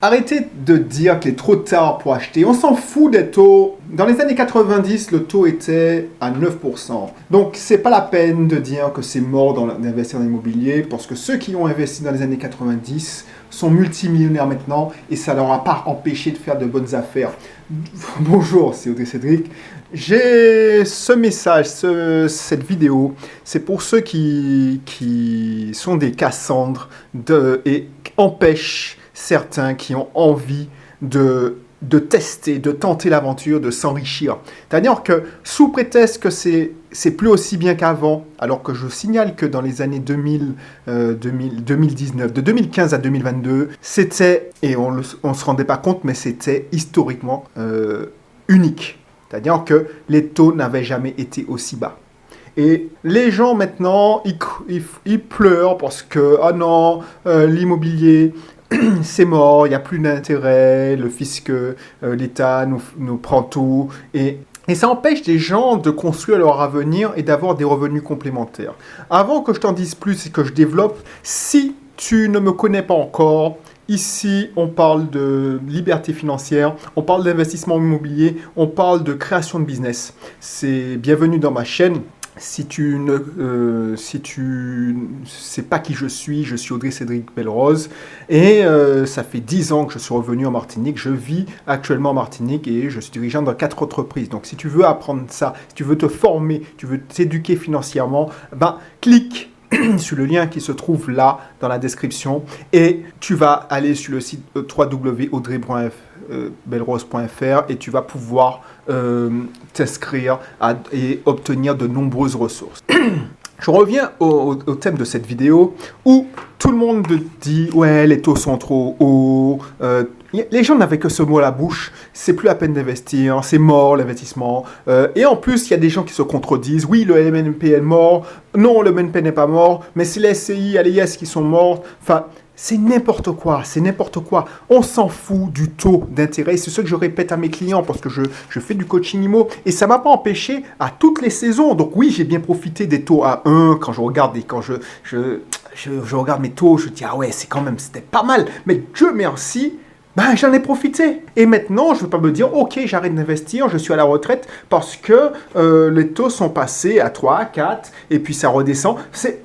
Arrêtez de dire qu'il est trop tard pour acheter. On s'en fout des taux. Dans les années 90, le taux était à 9%. Donc, c'est pas la peine de dire que c'est mort d'investir dans l'immobilier parce que ceux qui ont investi dans les années 90 sont multimillionnaires maintenant et ça leur a pas empêché de faire de bonnes affaires. Bonjour, c'est Audrey Cédric. J'ai ce message, cette vidéo, c'est pour ceux qui sont des Cassandres et empêchent certains qui ont envie de tester, de tenter l'aventure, de s'enrichir. C'est-à-dire que sous prétexte que c'est plus aussi bien qu'avant, alors que je signale que dans les années 2019, de 2015 à 2022, c'était, et on ne se rendait pas compte, mais c'était historiquement unique. C'est-à-dire que les taux n'avaient jamais été aussi bas. Et les gens maintenant, ils pleurent parce que, ah non, l'immobilier, c'est mort, il n'y a plus d'intérêt, le fisc, l'État nous prend tout. Et ça empêche des gens de construire leur avenir et d'avoir des revenus complémentaires. Avant que je t'en dise plus et que je développe, si tu ne me connais pas encore, ici, on parle de liberté financière, on parle d'investissement immobilier, on parle de création de business. C'est bienvenue dans ma chaîne. Si tu ne sais pas qui je suis Audrey Cédric Belrose et ça fait 10 ans que je suis revenu en Martinique. Je vis actuellement en Martinique et je suis dirigeant dans 4 entreprises. Donc si tu veux apprendre ça, si tu veux te former, tu veux t'éduquer financièrement, clique sur le lien qui se trouve là dans la description et tu vas aller sur le site www.audrey.belrose.fr et tu vas pouvoir t'inscrire et obtenir de nombreuses ressources. Je reviens au thème de cette vidéo où tout le monde dit « Ouais, les taux sont trop hauts ». Les gens n'avaient que ce mot à la bouche, c'est plus la peine d'investir, c'est mort l'investissement. Et en plus, il y a des gens qui se contredisent. Oui, le MNP est mort. Non, le MNP n'est pas mort. Mais c'est les SCI, les IS qui sont morts. Enfin, c'est n'importe quoi, c'est n'importe quoi. On s'en fout du taux d'intérêt. C'est ce que je répète à mes clients parce que je fais du coaching IMO. Et ça ne m'a pas empêché à toutes les saisons. Donc oui, j'ai bien profité des taux à 1 quand je regarde je regarde mes taux. Je dis, ah ouais, c'était pas mal. Mais Dieu merci. J'en ai profité. Et maintenant, je ne veux pas me dire, ok, j'arrête d'investir, je suis à la retraite parce que les taux sont passés à 3, 4, et puis ça redescend.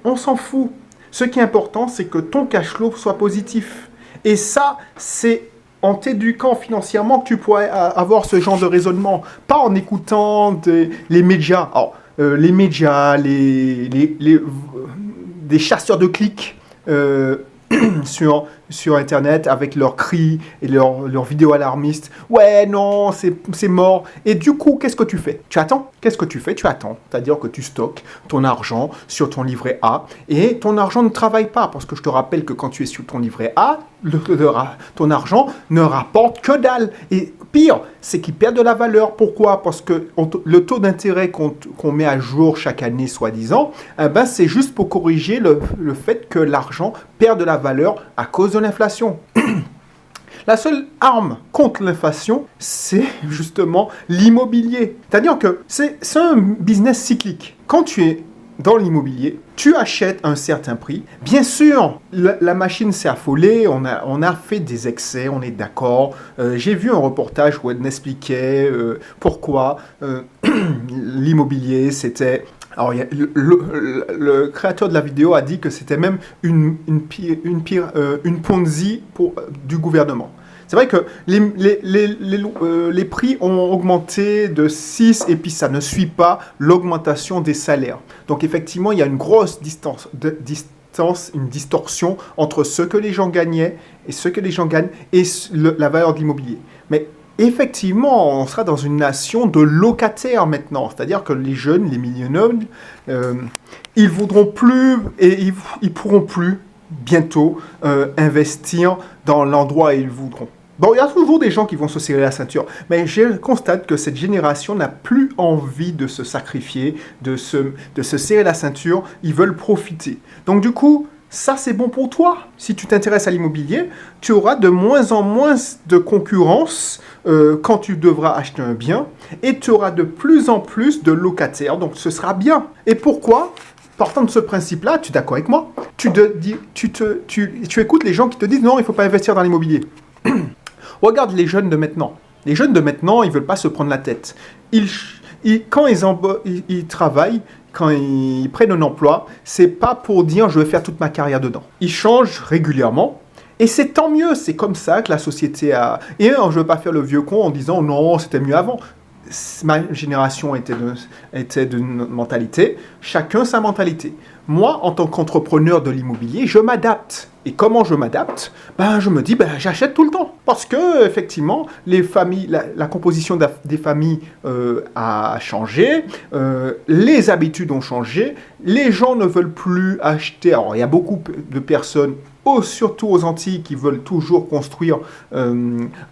On s'en fout. Ce qui est important, c'est que ton cash flow soit positif. Et ça, c'est en t'éduquant financièrement que tu pourrais avoir ce genre de raisonnement. Pas en écoutant les médias. Alors, les médias, des chasseurs de clics sur Internet avec leurs cris et leurs vidéos alarmistes. Ouais, non, c'est mort. Et du coup, qu'est-ce que tu fais? Tu attends. Qu'est-ce que tu fais? Tu attends. C'est-à-dire que tu stockes ton argent sur ton livret A et ton argent ne travaille pas. Parce que je te rappelle que quand tu es sur ton livret A, ton argent ne rapporte que dalle. Et pire, c'est qu'il perd de la valeur. Pourquoi? Parce que le taux d'intérêt qu'on met à jour chaque année, soi-disant, c'est juste pour corriger le fait que l'argent perd de la valeur à cause de l'inflation. La seule arme contre l'inflation, c'est justement l'immobilier. C'est-à-dire que c'est un business cyclique. Quand tu es dans l'immobilier, tu achètes un certain prix. Bien sûr, la machine s'est affolée, on a fait des excès, on est d'accord. J'ai vu un reportage où elle expliquait pourquoi l'immobilier, c'était... Alors, le créateur de la vidéo a dit que c'était même une Ponzi du gouvernement. C'est vrai que les prix ont augmenté de 6 et puis ça ne suit pas l'augmentation des salaires. Donc effectivement, il y a une grosse une distorsion entre ce que les gens gagnaient et ce que les gens gagnent et la valeur de l'immobilier. Mais effectivement, on sera dans une nation de locataires maintenant. C'est-à-dire que les jeunes, les millionnaires, ils voudront plus et ils pourront plus bientôt investir dans l'endroit où ils voudront. Bon, il y a toujours des gens qui vont se serrer la ceinture, mais je constate que cette génération n'a plus envie de se sacrifier, de se serrer la ceinture. Ils veulent profiter. Donc du coup, ça, c'est bon pour toi. Si tu t'intéresses à l'immobilier, tu auras de moins en moins de concurrence quand tu devras acheter un bien et tu auras de plus en plus de locataires. Donc, ce sera bien. Et pourquoi? Partant de ce principe-là, tu es d'accord avec moi? Tu écoutes les gens qui te disent non, il ne faut pas investir dans l'immobilier. Regarde les jeunes de maintenant. Les jeunes de maintenant, ils veulent pas se prendre la tête. Quand ils travaillent, quand ils prennent un emploi, c'est pas pour dire je vais faire toute ma carrière dedans. Ils changent régulièrement. Et c'est tant mieux, c'est comme ça que la société a... Et je ne veux pas faire le vieux con en disant non, c'était mieux avant. Ma génération était d'une mentalité, chacun sa mentalité. Moi, en tant qu'entrepreneur de l'immobilier, je m'adapte. Et comment je m'adapte? Je me dis, j'achète tout le temps. Parce que, effectivement, les familles, la composition des familles a changé, les habitudes ont changé, les gens ne veulent plus acheter. Alors, il y a beaucoup de personnes, surtout aux Antilles, qui veulent toujours construire,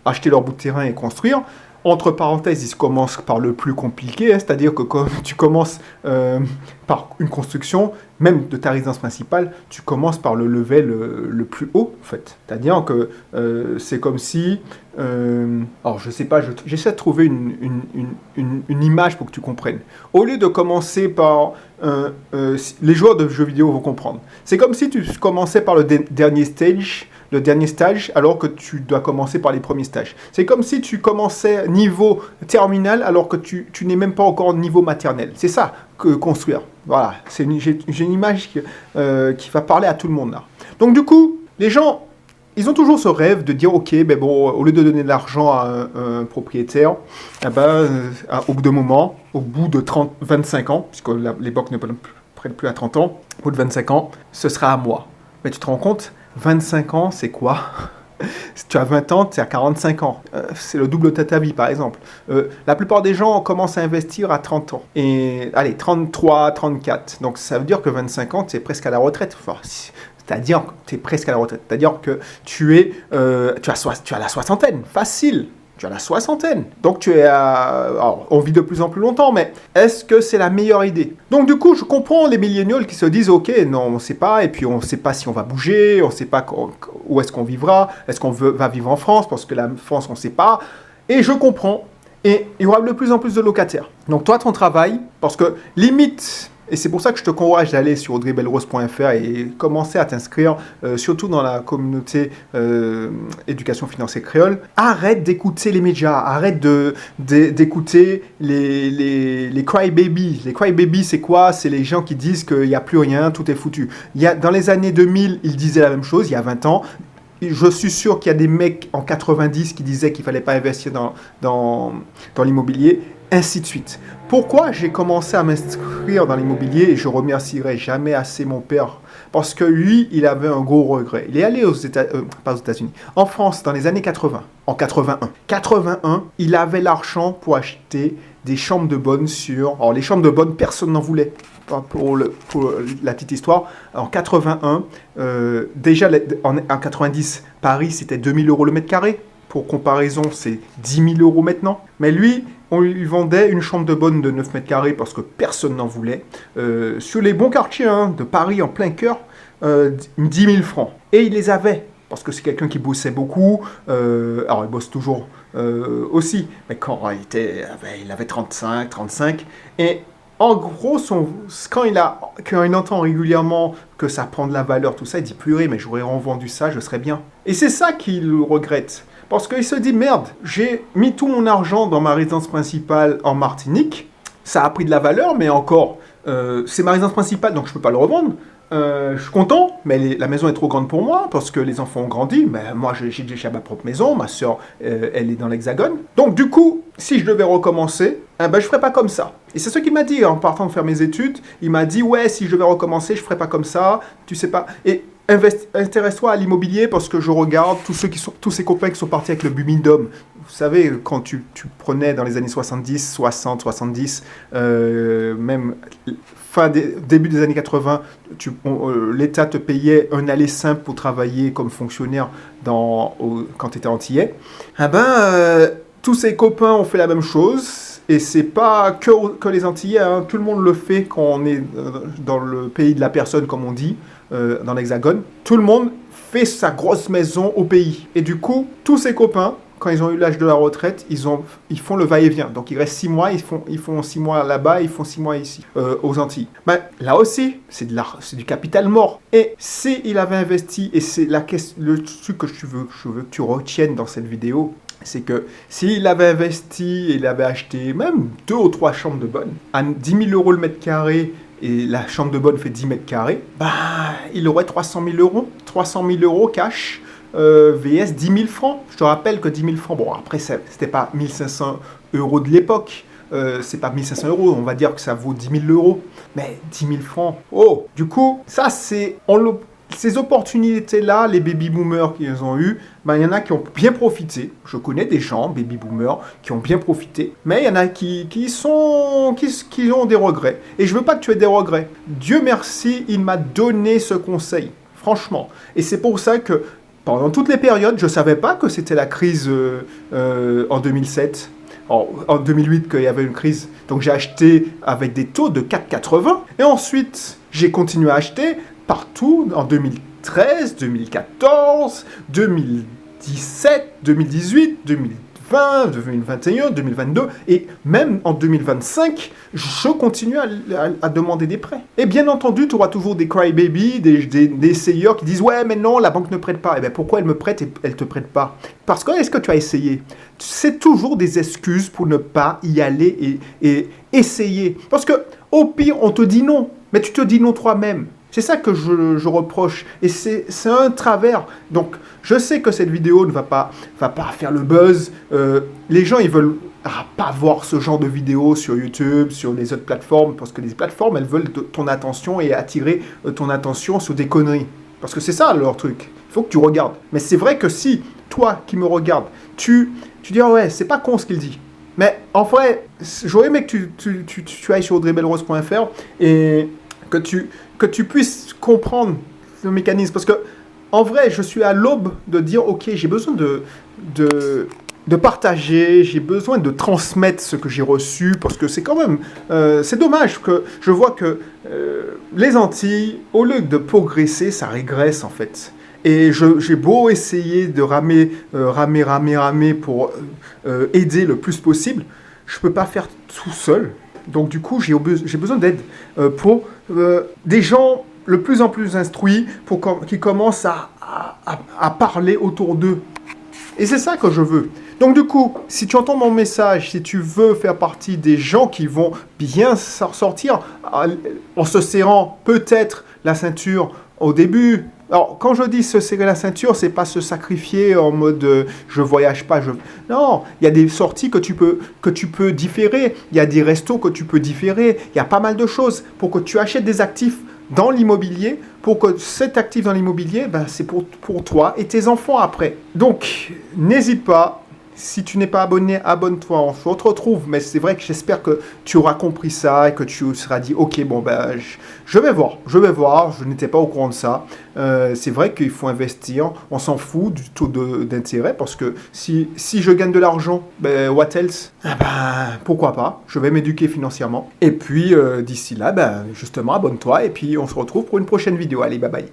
acheter leur bout de terrain et construire. Entre parenthèses, ils commencent par le plus compliqué, c'est-à-dire que quand tu commences par une construction, même de ta résidence principale, tu commences par le level le plus haut, en fait. C'est-à-dire que c'est comme si... alors, je sais pas, j'essaie de trouver une image pour que tu comprennes. Au lieu de commencer par... les joueurs de jeux vidéo vont comprendre. C'est comme si tu commençais par le dernier stage, alors que tu dois commencer par les premiers stages. C'est comme si tu commençais niveau terminal, alors que tu n'es même pas encore au niveau maternel. C'est ça, que construire. Voilà, j'ai une image qui va parler à tout le monde là. Donc du coup, les gens, ils ont toujours ce rêve de dire, ok, au lieu de donner de l'argent à un propriétaire, au bout d'un moment, au bout de 25 ans, puisque les banques ne prennent plus à 30 ans, au bout de 25 ans, ce sera à moi. Mais tu te rends compte, 25 ans, c'est quoi? Si tu as 20 ans, tu es à 45 ans. C'est le double de ta vie, par exemple. La plupart des gens commencent à investir à 30 ans. Et, allez, 33, 34. Donc, ça veut dire que 25 ans, tu es presque à la retraite. Enfin, c'est-à-dire que tu es presque à la retraite. C'est-à-dire que tu as la soixantaine. Facile. Tu as la soixantaine. Donc, tu es alors, on vit de plus en plus longtemps, mais est-ce que c'est la meilleure idée? Donc, du coup, je comprends les milléniaux qui se disent, ok, non, on ne sait pas, et puis on ne sait pas si on va bouger, on ne sait pas où est-ce qu'on vivra, est-ce qu'on va vivre en France, parce que la France, on ne sait pas. Et je comprends. Et il y aura de plus en plus de locataires. Donc, toi, ton travail, parce que limite... Et c'est pour ça que je te encourage d'aller sur audreybelrose.fr et commencer à t'inscrire, surtout dans la communauté éducation financière créole. Arrête d'écouter les médias, arrête d'écouter les crybabies. Les crybabies, c'est quoi? C'est les gens qui disent qu'il n'y a plus rien, tout est foutu. Dans les années 2000, ils disaient la même chose, il y a 20 ans. Je suis sûr qu'il y a des mecs en 90 qui disaient qu'il ne fallait pas investir dans l'immobilier, ainsi de suite. Pourquoi j'ai commencé à m'inscrire dans l'immobilier et je remercierai jamais assez mon père? Parce que lui, il avait un gros regret. Il est allé pas aux États-Unis, en France dans les années 80, en 81. 81, il avait l'argent pour acheter des chambres de bonne Alors les chambres de bonne, personne n'en voulait. Pour la petite histoire, en 81, déjà en 90, Paris c'était 2000 € le mètre carré. Pour comparaison, c'est 10 000 € maintenant. Mais lui, on lui vendait une chambre de bonne de 9 mètres carrés parce que personne n'en voulait. Sur les bons quartiers de Paris, en plein cœur, 10 000 francs. Et il les avait, parce que c'est quelqu'un qui bossait beaucoup. Alors, il bosse toujours aussi. Mais quand il avait 35. Et en gros, quand il entend régulièrement que ça prend de la valeur, tout ça, il dit purée, mais j'aurais revendu ça, je serais bien. Et c'est ça qu'il regrette. Parce qu'il se dit, merde, j'ai mis tout mon argent dans ma résidence principale en Martinique, ça a pris de la valeur, mais encore, c'est ma résidence principale, donc je ne peux pas le revendre. Je suis content, mais la maison est trop grande pour moi, parce que les enfants ont grandi. Mais moi, j'ai déjà ma propre maison, ma soeur, elle est dans l'Hexagone. Donc du coup, si je devais recommencer, je ne ferais pas comme ça. Et c'est ce qu'il m'a dit en partant de faire mes études. Il m'a dit, ouais, si je devais recommencer, je ne ferais pas comme ça, tu sais pas. Et intéresse-toi à l'immobilier parce que je regarde tous ces copains qui sont partis avec le Bumindum. Vous savez, quand tu prenais dans les années 70, 60, 70, même début des années 80, l'État te payait un aller simple pour travailler comme fonctionnaire quand tu étais antillais. Tous ces copains ont fait la même chose. Et c'est pas que les Antillais, tout le monde le fait quand on est dans le pays de la personne, comme on dit, dans l'Hexagone. Tout le monde fait sa grosse maison au pays. Et du coup, tous ses copains, quand ils ont eu l'âge de la retraite, ils font le va-et-vient. Donc ils restent 6 mois, ils font 6 mois là-bas, ils font 6 mois ici, aux Antilles. Ben, là aussi, c'est du capital mort. Et s'il avait investi, et c'est le truc que je veux que tu retiennes dans cette vidéo, c'est que s'il avait investi et il avait acheté même 2 ou 3 chambres de bonne, à 10 000 € le mètre carré, et la chambre de bonne fait 10 mètres carrés, bah, il aurait 300 000 €. 300 000 € cash, VS 10 000 francs. Je te rappelle que 10 000 francs, bon après c'était pas 1500 € de l'époque, c'est pas 1500 €, on va dire que ça vaut 10 000 €, mais 10 000 francs. Oh, du coup, ça c'est... Ces opportunités-là, les baby-boomers qui les ont eues, ben, il y en a qui ont bien profité. Je connais des gens, baby-boomers, qui ont bien profité. Mais il y en a qui ont des regrets. Et je veux pas que tu aies des regrets. Dieu merci, il m'a donné ce conseil. Franchement. Et c'est pour ça que, pendant toutes les périodes, je ne savais pas que c'était la crise en 2007. En 2008, qu'il y avait une crise. Donc j'ai acheté avec des taux de 4,80. Et ensuite, j'ai continué à acheter partout en 2013, 2014, 2017, 2018, 2020, 2021, 2022 et même en 2025, je continue à demander des prêts. Et bien entendu, tu auras toujours des crybaby, des essayeurs qui disent « Ouais, mais non, la banque ne prête pas. » Eh bien, pourquoi elle me prête et elle ne te prête pas? Parce que est-ce que tu as essayé? C'est toujours des excuses pour ne pas y aller et essayer. Parce que au pire, on te dit non, mais tu te dis non toi-même. C'est ça que je reproche. Et c'est un travers. Donc, je sais que cette vidéo ne va pas faire le buzz. Les gens, ils veulent pas voir ce genre de vidéo sur YouTube, sur les autres plateformes. Parce que les plateformes, elles veulent ton attention et attirer ton attention sur des conneries. Parce que c'est ça leur truc. Il faut que tu regardes. Mais c'est vrai que si, toi qui me regardes, tu dis « Ah ouais, c'est pas con ce qu'il dit ». Mais en vrai, j'aurais aimé que tu ailles sur audreybelrose.fr et que tu puisses comprendre le mécanisme. Parce que, en vrai, je suis à l'aube de dire, ok, j'ai besoin de partager, j'ai besoin de transmettre ce que j'ai reçu, parce que c'est quand même... c'est dommage que je vois que les Antilles, au lieu de progresser, ça régresse, en fait. Et j'ai beau essayer de ramer pour aider le plus possible, je ne peux pas faire tout seul. Donc du coup, j'ai besoin d'aide pour des gens de plus en plus instruits qui commencent à parler autour d'eux. Et c'est ça que je veux. Donc du coup, si tu entends mon message, si tu veux faire partie des gens qui vont bien s'en sortir en se serrant peut-être la ceinture au début. Alors, quand je dis se serrer la ceinture, c'est pas se sacrifier en mode je voyage pas. Non, il y a des sorties que tu peux différer. Il y a des restos que tu peux différer. Il y a pas mal de choses pour que tu achètes des actifs dans l'immobilier, pour que cet actif dans l'immobilier, ben, c'est pour toi et tes enfants après. Donc, n'hésite pas. Si tu n'es pas abonné, abonne-toi, on se retrouve. Mais c'est vrai que j'espère que tu auras compris ça et que tu seras dit, ok, bon, ben, je vais voir, je n'étais pas au courant de ça. C'est vrai qu'il faut investir, on s'en fout du taux d'intérêt parce que si je gagne de l'argent, ben, what else? Ben, pourquoi pas, je vais m'éduquer financièrement. Et puis, d'ici là, ben, justement, abonne-toi et puis on se retrouve pour une prochaine vidéo. Allez, bye bye.